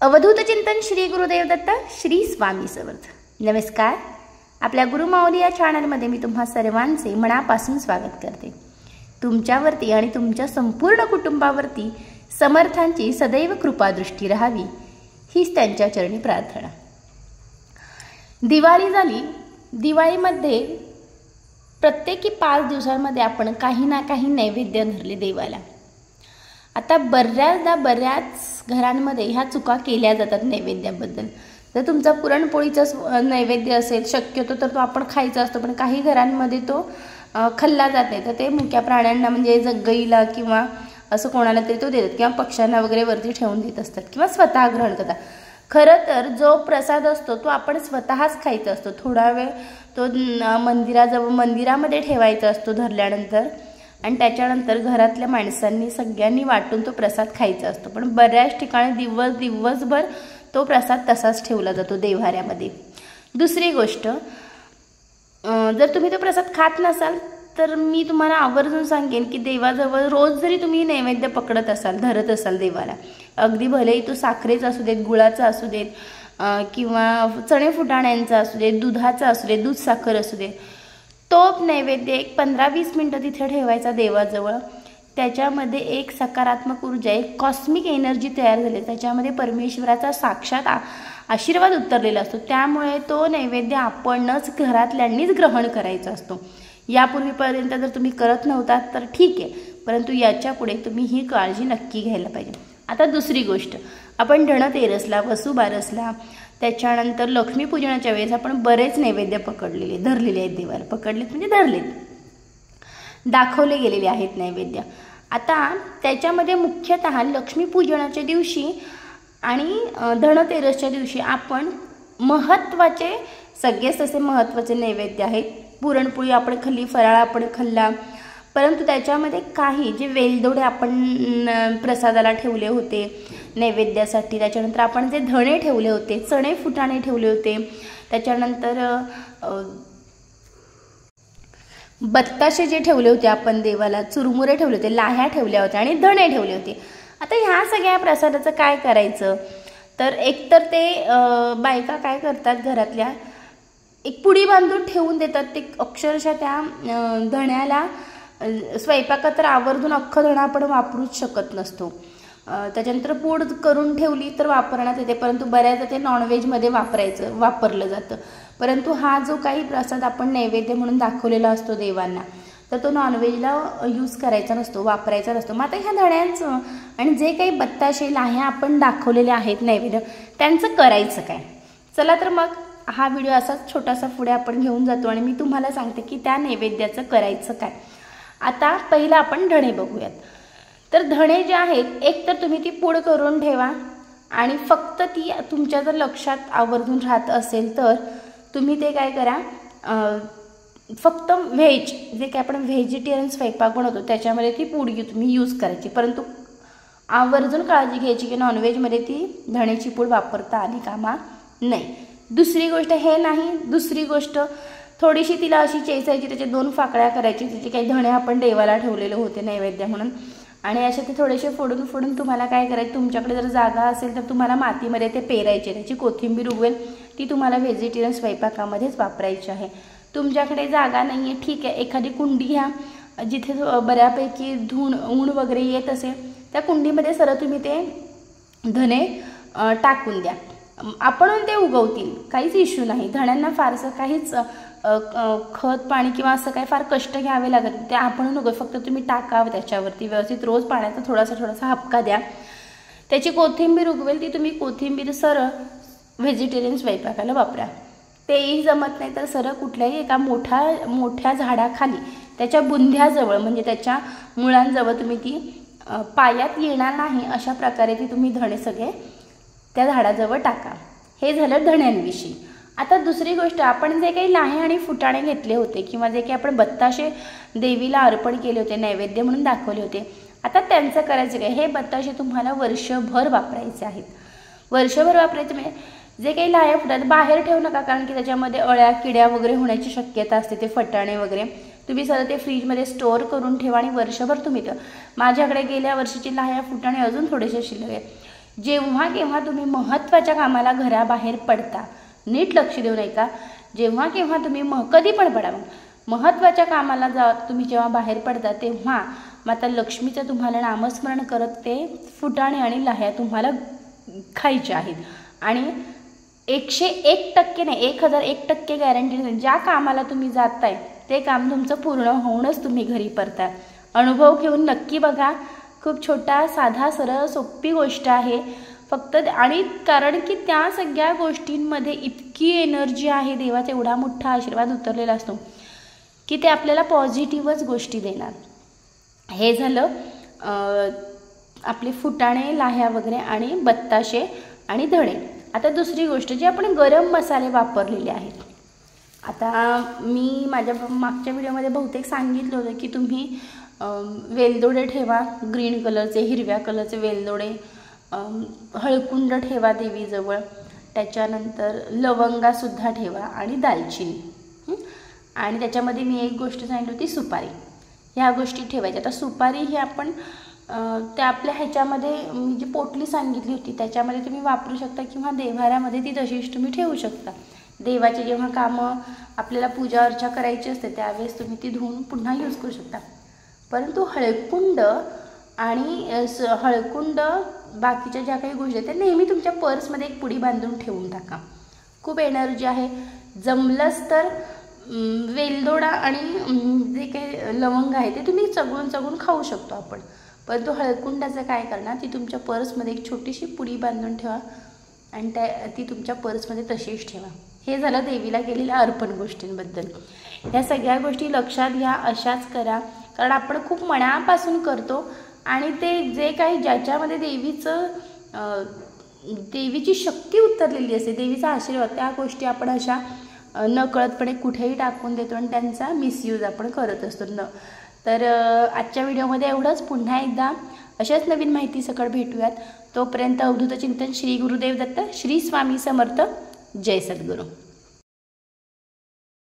अवधूत चिंतन श्री गुरुदेव दत्त श्री स्वामी समर्थ। नमस्कार। आपल्या गुरुमाऊली या चॅनलमध्ये मी तुम्हा सर्वांचे मनापासून स्वागत करते। तुमच्यावरती आणि तुमच्या संपूर्ण कुटुंबावरती समर्थांची सदैव कृपा दृष्टी राहावी हीच त्यांच्या चरणी प्रार्थना। दिवाळी झाली। दिवाळीमध्ये प्रत्येकी 5 दिवसांमध्ये आपण काही ना काही नैवेद्य धरले देवाला। आता बऱ्याच घरांमध्ये ह्या चुका केल्या जातात नैवेद्याबद्दल। जर तुमचा पुरणपोळीचा नैवेद्य असेल शक्यतो तर तो आपण खायचा असतो, पण काही घरांमध्ये तो खाल्ला जात नाही, तर ते मुक्या प्राण्यांना म्हणजे गाईला किंवा असं कोणाला तरी तो देतात किंवा पक्ष्यांना वगैरे वरती ठेवून देत असतात किंवा स्वतः ग्रहण करतात। खरं तर जो प्रसाद असतो तो आपण स्वतःच खायचा असतो। थोडा वेळ तो मंदिरामध्ये ठेवायचा असतो धरल्यानंतर, आणि त्याच्यानंतर घरातल्या माणसांनी सगळ्यांनी वाटून तो प्रसाद खायचा असतो। पण बऱ्याच ठिकाणी दिवसभर तो प्रसाद तसाच ठेवला जातो देव्हाऱ्यामध्ये। दुसरी गोष्ट, जर तुम्ही तो प्रसाद खात नसाल तर मी तुम्हाला आवर्जून सांगेन की देवाजवळ रोज जरी तुम्ही नैवेद्य पकडत असाल, धरत असाल देवाला, अगदी भलेही तो साखरेचा असू देत, गुळाचा असू देत किंवा चणे फुटाण्यांचा असू देत, दुधाचा असू देत, दूध साखर असू देत, तो नैवेद्य एक 15-20 मिनिटं तिथे ठेवायचा देवाजवळ। त्याच्यामध्ये एक सकारात्मक ऊर्जा, एक कॉस्मिक एनर्जी तयार झाली, त्याच्यामध्ये परमेश्वराचा साक्षात आशीर्वाद उतरलेला असतो। त्यामुळे तो नैवेद्य आपणच घरातल्यांनीच ग्रहण करायचा असतो। यापूर्वीपर्यंत जर तुम्ही करत नव्हतात तर ठीक आहे, परंतु याच्या पुढे तुम्ही ही काळजी नक्की घ्यायला पाहिजे। आता दुसरी गोष्ट, आपण धनतेरसला, वसुबारसला, त्याच्यानंतर लक्ष्मीपूजनाच्या वेळेस आपण बरेच नैवेद्य धरलेले आहेत देवाला। पकडलेत म्हणजे धरलेत, दाखवले गेलेले आहेत नैवेद्य। आता त्याच्यामध्ये मुख्यतः लक्ष्मीपूजनाच्या दिवशी आणि धनतेरसच्या दिवशी आपण महत्त्वाचे, सगळेच तसे महत्त्वाचे नैवेद्य आहेत। पुरणपोळी आपण खाल्ली, फराळ आपण खाल्ला, परंतु त्याच्यामध्ये काही जे वेलदोडे आपण प्रसादाला ठेवले होते नैवेद्यासाठी, त्याच्यानंतर आपण जे धणे ठेवले होते, चणे फुटाणे ठेवले होते, त्याच्यानंतर बत्ताशे जे ठेवले होते आपण देवाला, चुरमुरे ठेवले होते, लाह्या ठेवल्या होत्या आणि धणे ठेवले होते। आता ह्या सगळ्या प्रसादाचं काय करायचं, तर एकतर ते बायका काय करतात, घरातल्या एक पुडी बांधून ठेवून देतात। ते अक्षरशः त्या धण्याला स्वयंपाकात तर आवर्जून अख्खं धणं आपण वापरूच शकत नसतो। त्याच्यानंतर पूड करून ठेवली तर वापरण्यात येते, परंतु बऱ्याचदा ते नॉनव्हेजमध्ये वापरलं जातं। परंतु हा जो काही प्रसाद आपण नैवेद्य म्हणून दाखवलेला असतो देवांना, तर तो नॉनव्हेजला यूज करायचा नसतो, वापरायचा नसतो। मग आता ह्या धण्यांचं आणि जे काही बत्ताशे लाह्या आपण दाखवलेले आहेत नैवेद्य, त्यांचं करायचं काय? चला तर मग हा व्हिडिओ असाच छोटासा पुढे आपण घेऊन जातो आणि मी तुम्हाला सांगते की त्या नैवेद्याचं करायचं काय। आता पहिलं आपण धणे बघूयात। तर धणे जे आहेत, एक तर तुम्ही ती पूड करून ठेवा आणि फक्त ती तुमच्या जर लक्षात आवर्जून राहत असेल तर तुम्ही ते काय करा, फक्त व्हेज जे काय आपण व्हेजिटेरियन स्वयंपाक बनवतो त्याच्यामध्ये ती पूड तुम्ही यूज करायची, परंतु आवर्जून काळजी घ्यायची की नॉनव्हेजमध्ये ती धण्याची पूड वापरता आली कामा नाही। दुसरी गोष्ट हे नाही, दुसरी गोष्ट थोडीशी तिला अशी चेचायची, त्याच्या 2 फाकड्या करायची, त्याचे काही धणे आपण देवाला ठेवलेले होते नैवेद्य म्हणून, आणि असे ते थोडेसे फोडून तुम्हाला काय करायचं, तुमच्याकडे जर जागा असेल तर तुम्हाला मातीमध्ये ते पेरायचे, त्याची कोथिंबीर उगवेल, ती तुम्हाला व्हेजिटेरियन स्वयंपाकामध्येच वापरायची आहे। तुमच्याकडे जागा नाही आहे, ठीक आहे, एखादी कुंडी घ्या जिथे बऱ्यापैकी ऊन वगैरे येत असेल, त्या कुंडीमध्ये सरळ तुम्ही ते धणे टाकून द्या, आपण ते उगवतील, काहीच इश्यू नाही। धण्यांना फारसं काहीच खत पाणी किंवा असं काही फार कष्ट घ्यावे लागत, ते आपण नको, फक्त तुम्ही टाकावं त्याच्यावरती व्यवस्थित, रोज पाण्याचा थोडासा हपका द्या, त्याची कोथिंबीर उगवेल, ती तुम्ही कोथिंबीर सरळ व्हेजिटेरियन स्वयंपाकाला वापरा। तेही जमत नाही तर सरळ कुठल्याही एका मोठ्या झाडाखाली त्याच्या बुंध्याजवळ म्हणजे त्याच्या मुळांजवळ तुम्ही ती पायात येणार नाही अशा प्रकारे ती तुम्ही धणे सगळे त्या झाडाजवळ टाका। हे झालं धण्यांविषयी। आता दुसरी गोष्ट, आपण जे काही लाहे आणि फुटाणे घेतले होते किंवा जे काही आपण बत्ताशे देवीला अर्पण केले होते, नैवेद्य म्हणून दाखवले होते, आता त्यांचं करायचं काय, हे बत्ताशे तुम्हाला वर्षभर वापरायचे आहेत। वर्षभर वापरायचे म्हणजे जे काही लाह्या फुटात बाहेर ठेवू नका, कारण की त्याच्यामध्ये अळ्या किड्या वगैरे होण्याची शक्यता असते। ते फटाणे वगैरे तुम्ही सरळ ते फ्रीजमध्ये स्टोअर करून ठेवा आणि वर्षभर तुम्ही माझ्याकडे गेल्या वर्षीची लाह्या फुटाणे अजून थोडेसे शिल्लक आहे, जेव्हा केव्हा तुम्ही महत्त्वाच्या कामाला घराबाहेर पडता, नीट लक्ष देऊन ऐका, जेव्हा केव्हा तुम्ही कधी पण पडा, महत्त्वाच्या कामाला तुम्ही जेव्हा बाहेर पडता तेव्हा माता लक्ष्मीचं तुम्हाला नामस्मरण करत ते फुटाणे आणि लाह्या तुम्हाला खायच्या आहेत. आणि 101% नाही, 1001% गॅरंटी, ज्या कामाला तुम्ही जाताय ते काम तुमचं पूर्ण होऊनच तुम्ही घरी परताय. अनुभव घेऊन नक्की बघा. खूप छोटा, साधा, सरळ, सोपी गोष्ट आहे फक्त. आणि कारण की त्या सगळ्या गोष्टींमध्ये इतकी एनर्जी आहे, देवाचा एवढा मोठा आशीर्वाद उतरलेला असतो की ते आपल्याला पॉझिटिव्हच गोष्टी देणार. हे झालं आपले फुटाणे, लाह्या वगैरे आणि बत्ताशे आणि धणे. आता दुसरी गोष्ट, जी आपण गरम मसाले वापरलेले आहेत. आता मी माझ्या मागच्या व्हिडिओमध्ये बहुतेक सांगितलं होतं की तुम्ही वेलदोडे ठेवा, ग्रीन कलरचे, हिरव्या कलरचे वेलदोडे, हळकुंड ठेवा देवीजवळ, त्याच्यानंतर लवंगासुद्धा ठेवा आणि दालचिनी, आणि त्याच्यामध्ये मी एक गोष्ट सांगितली होती सुपारी. ह्या गोष्टी ठेवायच्या. आता सुपारी ही आपण त्या आपल्या ह्याच्यामध्ये मी जी पोटली सांगितली होती त्याच्यामध्ये तुम्ही वापरू शकता किंवा देव्हाऱ्यामध्ये ती तशीच तुम्ही ठेवू शकता. देवाचे जेव्हा कामं आपल्याला पूजा अर्चा करायची असते त्यावेळेस तुम्ही ती धुवून पुन्हा यूज करू शकता. परंतु हळकुंड आणि हळकुंड बाकीच्या ज्या काही गोष्टी आहेत त्या नेहमी तुमच्या पर्समध्ये एक पुडी बांधून ठेवून टाका. खूप एनर्जी आहे. जमलंच तर वेलदोडा आणि जे काही लवंग आहे ते तुम्ही चगळून खाऊ शकतो आपण. परंतु हळकुंडाचं काय करणार, ती तुमच्या पर्समध्ये एक छोटीशी पुडी बांधून ठेवा आणि ती तुमच्या पर्समध्ये तशीच ठेवा. हे झालं देवीला केलेल्या अर्पण गोष्टींबद्दल. ह्या सगळ्या गोष्टी लक्षात घ्या, अशाच करा. कारण आपण खूप मनापासून करतो आणि ते जे काही ज्याच्यामध्ये देवीची शक्ती उतरलेली असते, देवीचा आशीर्वाद, त्या गोष्टी आपण अशा नकळतपणे कुठेही टाकून देतो आणि त्यांचा मिसयूज आपण करत असतो. तर आजच्या व्हिडिओमध्ये एवढंच. पुन्हा एकदा अशाच नवीन माहिती सकट भेटूयात. तोपर्यंत अवधूत चिंतन. श्री गुरुदेव दत्त. श्री स्वामी समर्थ. जय सद्गुरू.